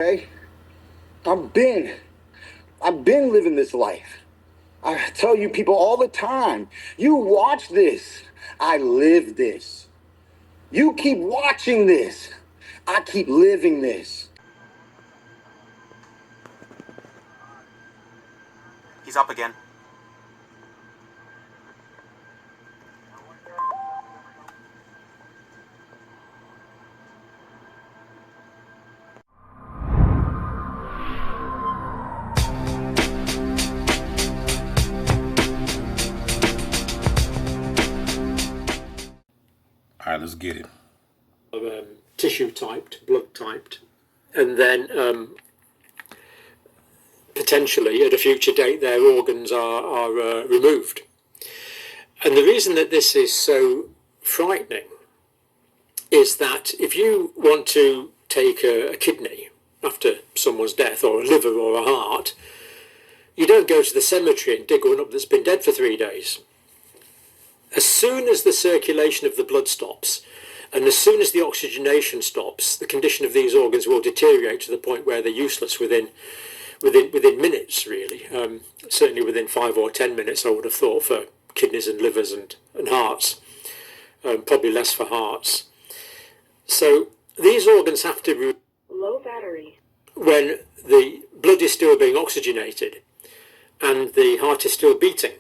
Okay? I've been living this life. I tell you people all the time, you watch this. I live this. You keep watching this. I keep living this. He's up again. All right, let's get it. Tissue typed, blood typed, and then potentially at a future date their organs are removed. And the reason that this is so frightening is that if you want to take a kidney after someone's death, or a liver or a heart, you don't go to the cemetery and dig one up that's been dead for 3 days. As soon as the circulation of the blood stops, and as soon as the oxygenation stops, the condition of these organs will deteriorate to the point where they're useless within minutes, really. Certainly within 5 or 10 minutes, I would have thought, for kidneys and livers and hearts. Probably less for hearts. So these organs have to low battery when the blood is still being oxygenated and the heart is still beating.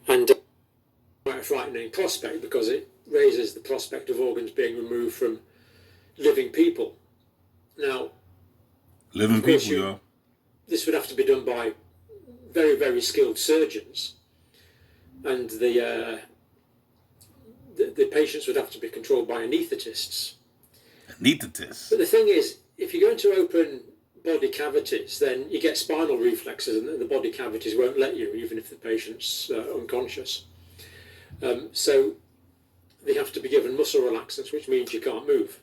And quite a frightening prospect, because it raises the prospect of organs being removed from living people. Now, Living people, y'all. This would have to be done by very, very skilled surgeons, and the patients would have to be controlled by anaesthetists. Anaesthetists. But the thing is, if you go into open body cavities, then you get spinal reflexes, and the body cavities won't let you, even if the patient's unconscious. So they have to be given muscle relaxants, which means you can't move.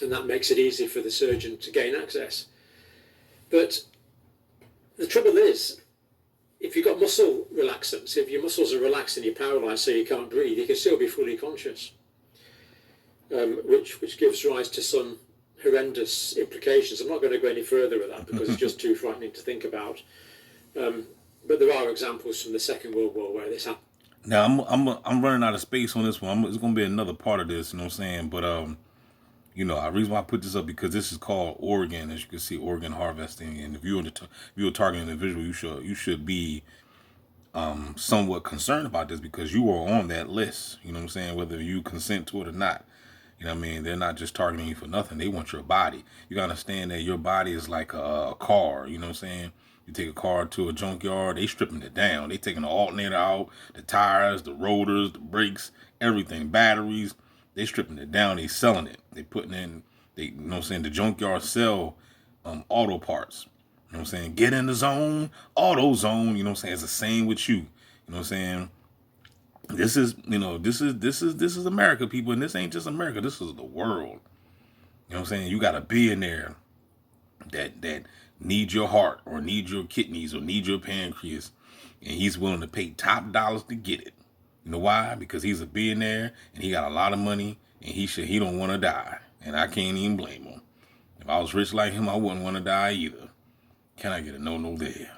And that makes it easy for the surgeon to gain access. But the trouble is, if you've got muscle relaxants, if your muscles are relaxed and you're paralysed so you can't breathe, you can still be fully conscious, which gives rise to some horrendous implications. I'm not going to go any further with that because it's just too frightening to think about. But there are examples from the Second World War where this happened. Now I'm running out of space on this one. It's going to be another part of this, you know what I'm saying? But you know, the reason why I put this up, because this is called organ, as you can see, organ harvesting. And if you're a targeting individual, you should be somewhat concerned about this, because you are on that list. You know what I'm saying? Whether you consent to it or not. You know what I mean? They're not just targeting you for nothing. They want your body. You got to understand that your body is like a car. You know what I'm saying? You take a car to a junkyard, they stripping it down. They taking the alternator out, the tires, the rotors, the brakes, everything, batteries. They stripping it down. They selling it. They putting in, you know what I'm saying? The junkyard sell auto parts. You know what I'm saying? Get in the zone, auto zone. You know what I'm saying? It's the same with you. You know what I'm saying? This is, you know, this is America, people, and this ain't just America. This is the world. You know what I'm saying? You got a billionaire that needs your heart, or needs your kidneys, or needs your pancreas, and he's willing to pay top dollars to get it. You know why? Because he's a billionaire and he got a lot of money, and he don't want to die, and I can't even blame him. If I was rich like him, I wouldn't want to die either. Can I get a no there?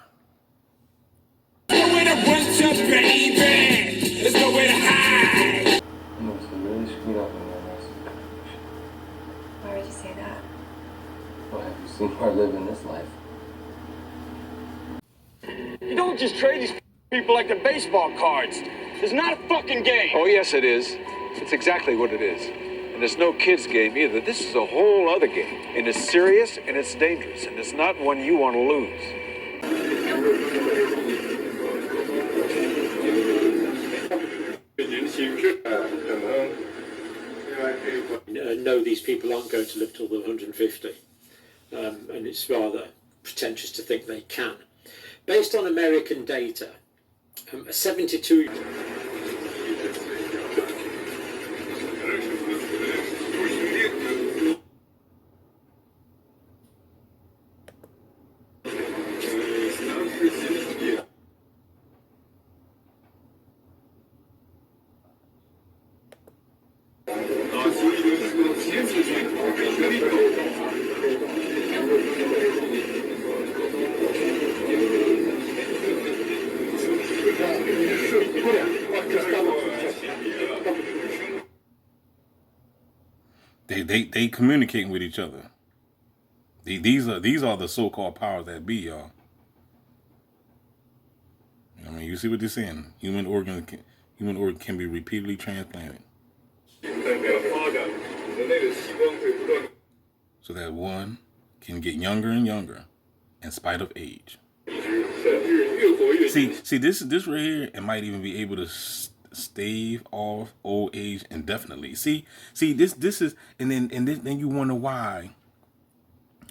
Nowhere to run to, baby. There's nowhere to hide. You must have really screwed up in that last situation. Why would you say that? Well, have you seen her living this life? You don't just trade these people like they're baseball cards. It's not a fucking game. Oh, yes, it is. It's exactly what it is. And it's no kid's game either. This is a whole other game. And it's serious and it's dangerous. And it's not one you want to lose. No, these people aren't going to live till they're 150. And it's rather pretentious to think they can. Based on American data, a 72... They communicating with each other. These are the so-called powers that be, y'all. I mean, you see what they're saying? Human organ can be repeatedly transplanted, so that one can get younger and younger in spite of age. See, this right here, it might even be able to stave off old age indefinitely. See, this is, and then you wonder why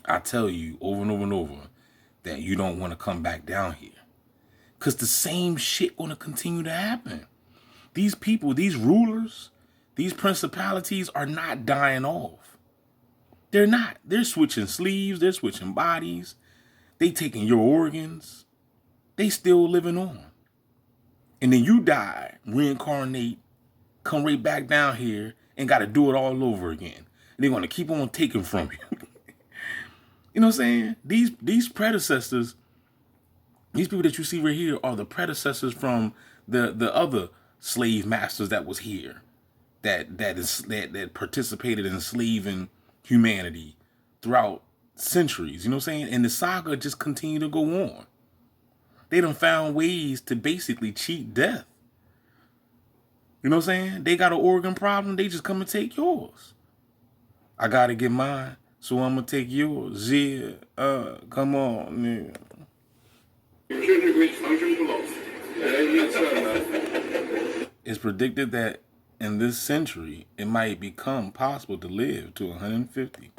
I tell you over and over and over that you don't want to come back down here, because the same shit gonna continue to happen. These people, these rulers, these principalities are not dying off. They're not. They're switching sleeves. They're switching bodies. They taking your organs. They still living on. And then you die, reincarnate, come right back down here and got to do it all over again. And they're going to keep on taking from you. You know what I'm saying? These predecessors, these people that you see right here are the predecessors from the other slave masters that was here, that participated in enslaving humanity throughout centuries. You know what I'm saying? And the saga just continued to go on. They done found ways to basically cheat death. You know what I'm saying? They got an organ problem. They just come and take yours. I got to get mine, so I'm going to take yours. Yeah, come on, nigga. It's predicted that in this century, it might become possible to live to 150.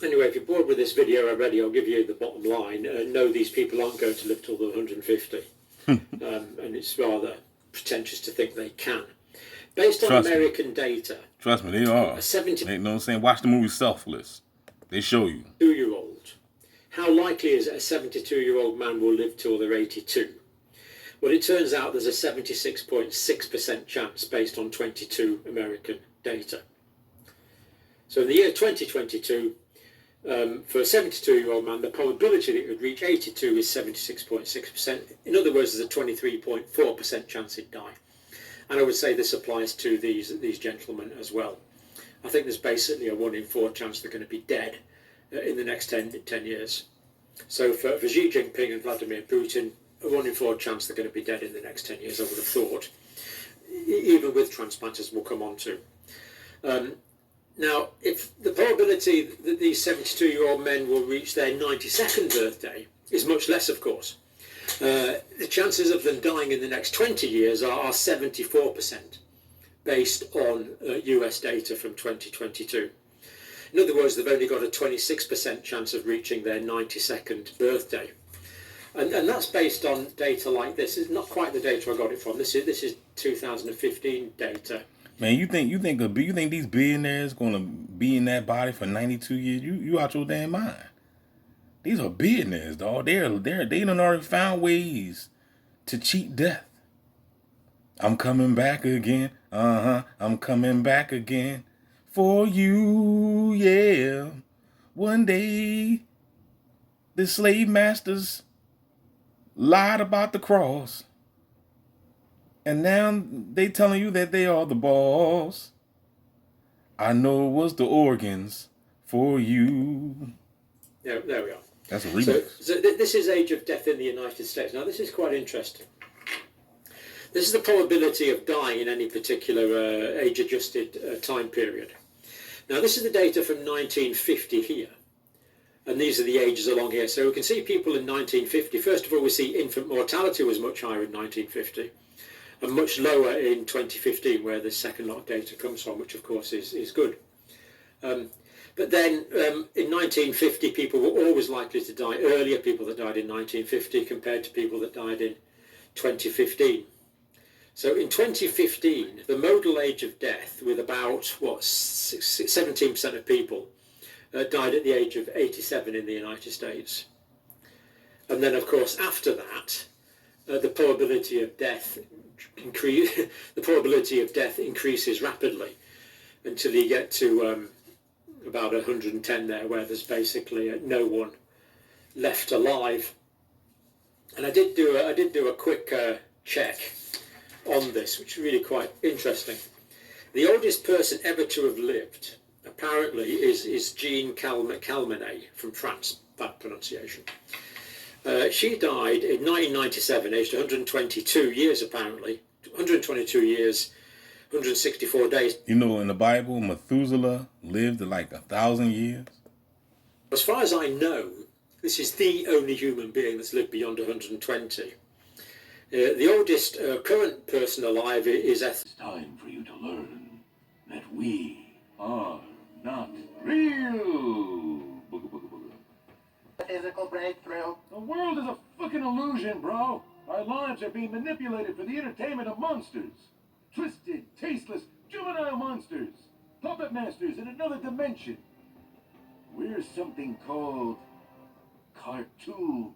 Anyway, if you're bored with this video already, I'll give you the bottom line. No, these people aren't going to live till they're 150. And it's rather pretentious to think they can. Based on American data... Trust me, they are. A 70... You know what I'm saying? Watch the movie Selfless. They show you. 2-year-old. How likely is it a 72-year-old man will live till they're 82? Well, it turns out there's a 76.6% chance based on 22 American data. So in the year 2022, for a 72-year-old man, the probability that he would reach 82 is 76.6%. In other words, there's a 23.4% chance he'd die. And I would say this applies to these gentlemen as well. I think there's basically a 1 in 4 chance they're going to be dead in the next 10 years. So for Xi Jinping and Vladimir Putin, a 1 in 4 chance they're going to be dead in the next 10 years, I would have thought. Even with transplants, as we'll come on to. Now, if the probability that these 72-year-old men will reach their 92nd birthday is much less, of course. The chances of them dying in the next 20 years are 74%, based on US data from 2022. In other words, they've only got a 26% chance of reaching their 92nd birthday. And that's based on data like this. It's not quite the data I got it from. This is 2015 data. Man, you think these billionaires gonna be in that body for 92 years? You out your damn mind. These are billionaires, dog. They done already found ways to cheat death. I'm coming back again. I'm coming back again for you, yeah. One day, the slave masters lied about the cross. And now they telling you that they are the boss. I know it was the organs for you. There we are. That's a remix. So this is age of death in the United States. Now, this is quite interesting. This is the probability of dying in any particular age-adjusted time period. Now, this is the data from 1950 here. And these are the ages along here. So we can see people in 1950. First of all, we see infant mortality was much higher in 1950. And much lower in 2015, where the second lot of data comes from, which of course is good. But then in 1950, people were always likely to die earlier, people that died in 1950 compared to people that died in 2015. So in 2015, the modal age of death, with about, 17% of people died at the age of 87 in the United States. And then, of course, after that, the probability of death increases rapidly until you get to about 110 there, where there's basically no one left alive. And I did do a quick check on this, which is really quite interesting. The oldest person ever to have lived, apparently, is Jean Calmenet from France, that pronunciation. She died in 1997, aged 122 years, apparently. 122 years, 164 days. You know, in the Bible, Methuselah lived like 1,000 years. As far as I know, this is the only human being that's lived beyond 120. The oldest current person alive is It's time for you to learn that we are not real. Booga, booga, booga. Physical breakthrough. The world is a fucking illusion, bro. Our lives are being manipulated for the entertainment of monsters. Twisted, tasteless, juvenile monsters. Puppet masters in another dimension. We're something called cartoons.